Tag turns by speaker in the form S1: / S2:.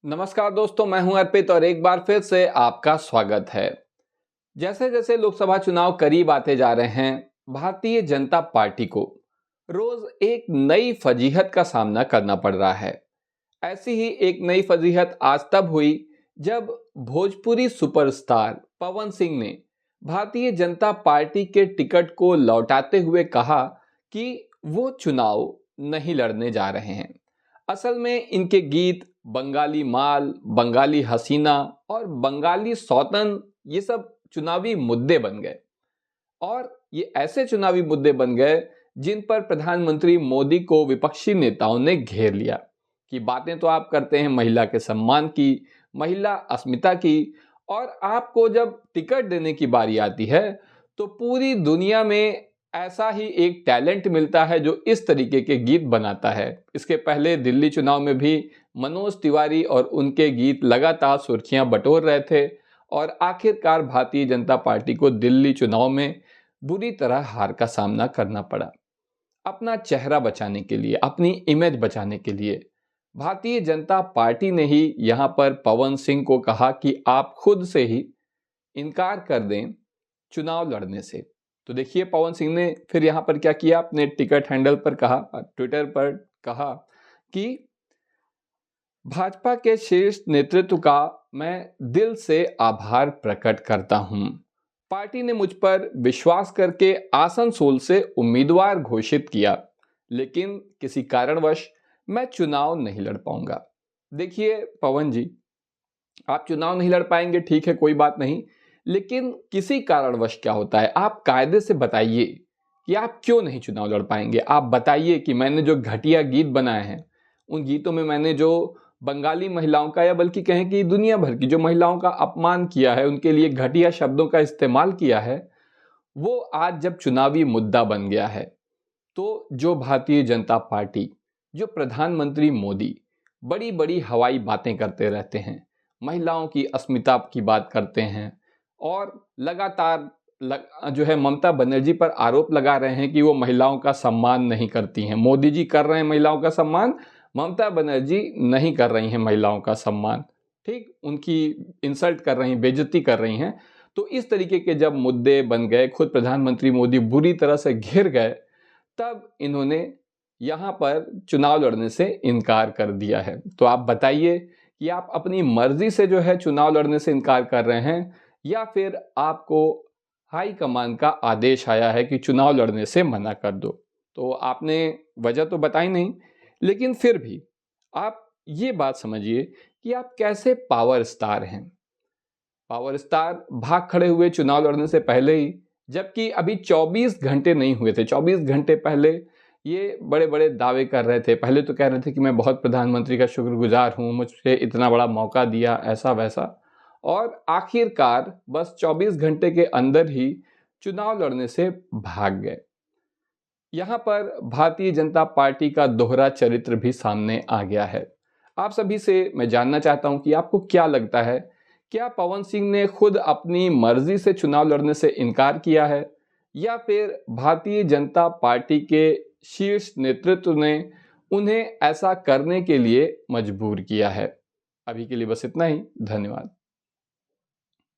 S1: नमस्कार दोस्तों, मैं हूं अर्पित और एक बार फिर से आपका स्वागत है। जैसे जैसे लोकसभा चुनाव करीब आते जा रहे हैं, भारतीय जनता पार्टी को रोज एक नई फजीहत का सामना करना पड़ रहा है। ऐसी ही एक नई फजीहत आज तब हुई जब भोजपुरी सुपरस्टार पवन सिंह ने भारतीय जनता पार्टी के टिकट को लौटाते हुए कहा कि वो चुनाव नहीं लड़ने जा रहे हैं। असल में इनके गीत बंगाली माल, बंगाली हसीना और बंगाली सौतन ये सब चुनावी मुद्दे बन गए और ये ऐसे चुनावी मुद्दे बन गए जिन पर प्रधानमंत्री मोदी को विपक्षी नेताओं ने घेर लिया कि बातें तो आप करते हैं महिला के सम्मान की, महिला अस्मिता की, और आपको जब टिकट देने की बारी आती है तो पूरी दुनिया में ऐसा ही एक टैलेंट मिलता है जो इस तरीके के गीत बनाता है। इसके पहले दिल्ली चुनाव में भी मनोज तिवारी और उनके गीत लगातार सुर्खियां बटोर रहे थे और आखिरकार भारतीय जनता पार्टी को दिल्ली चुनाव में बुरी तरह हार का सामना करना पड़ा। अपना चेहरा बचाने के लिए, अपनी इमेज बचाने के लिए भारतीय जनता पार्टी ने ही यहां पर पवन सिंह को कहा कि आप खुद से ही इनकार कर दें चुनाव लड़ने से। तो देखिए पवन सिंह ने फिर यहां पर क्या किया, अपने टिकट हैंडल पर कहा, ट्विटर पर कहा कि भाजपा के शीर्ष नेतृत्व का मैं दिल से आभार प्रकट करता हूं। पार्टी ने मुझ पर विश्वास करके आसनसोल से उम्मीदवार घोषित किया, लेकिन किसी कारणवश मैं चुनाव नहीं लड़ पाऊंगा। देखिए पवन जी, आप चुनाव नहीं लड़ पाएंगे, ठीक है, कोई बात नहीं, लेकिन किसी कारणवश क्या होता है आप कायदे से बताइए कि आप क्यों नहीं चुनाव लड़ पाएंगे। आप बताइए कि मैंने जो घटिया गीत बनाए हैं, उन गीतों में मैंने जो बंगाली महिलाओं का, या बल्कि कहें कि दुनिया भर की जो महिलाओं का अपमान किया है, उनके लिए घटिया शब्दों का इस्तेमाल किया है, वो आज जब चुनावी मुद्दा बन गया है तो जो भारतीय जनता पार्टी, जो प्रधानमंत्री मोदी बड़ी बड़ी हवाई बातें करते रहते हैं, महिलाओं की अस्मिता की बात करते हैं और लगातार जो है ममता बनर्जी पर आरोप लगा रहे हैं कि वो महिलाओं का सम्मान नहीं करती हैं। मोदी जी कर रहे हैं महिलाओं का सम्मान, ममता बनर्जी नहीं कर रही हैं महिलाओं का सम्मान, ठीक, उनकी इंसल्ट कर रही हैं, बेइज्जती कर रही हैं। तो इस तरीके के जब मुद्दे बन गए, खुद प्रधानमंत्री मोदी बुरी तरह से घिर गए, तब इन्होंने यहां पर चुनाव लड़ने से इनकार कर दिया है। तो आप बताइए कि आप अपनी मर्जी से जो है चुनाव लड़ने से इनकार कर रहे हैं या फिर आपको हाई कमान का आदेश आया है कि चुनाव लड़ने से मना कर दो। तो आपने वजह तो बताई नहीं, लेकिन फिर भी आप ये बात समझिए कि आप कैसे पावर स्टार हैं। पावर स्टार भाग खड़े हुए चुनाव लड़ने से पहले ही, जबकि अभी 24 घंटे नहीं हुए थे, 24 घंटे पहले ये बड़े बड़े दावे कर रहे थे। पहले तो कह रहे थे कि मैं बहुत प्रधानमंत्री का शुक्रगुजार हूं, मुझे इतना बड़ा मौका दिया, ऐसा वैसा, और आखिरकार बस 24 घंटे के अंदर ही चुनाव लड़ने से भाग गए। यहां पर भारतीय जनता पार्टी का दोहरा चरित्र भी सामने आ गया है। आप सभी से मैं जानना चाहता हूं कि आपको क्या लगता है, क्या पवन सिंह ने खुद अपनी मर्जी से चुनाव लड़ने से इनकार किया है या फिर भारतीय जनता पार्टी के शीर्ष नेतृत्व ने उन्हें ऐसा करने के लिए मजबूर किया है? अभी के लिए बस इतना ही। धन्यवाद।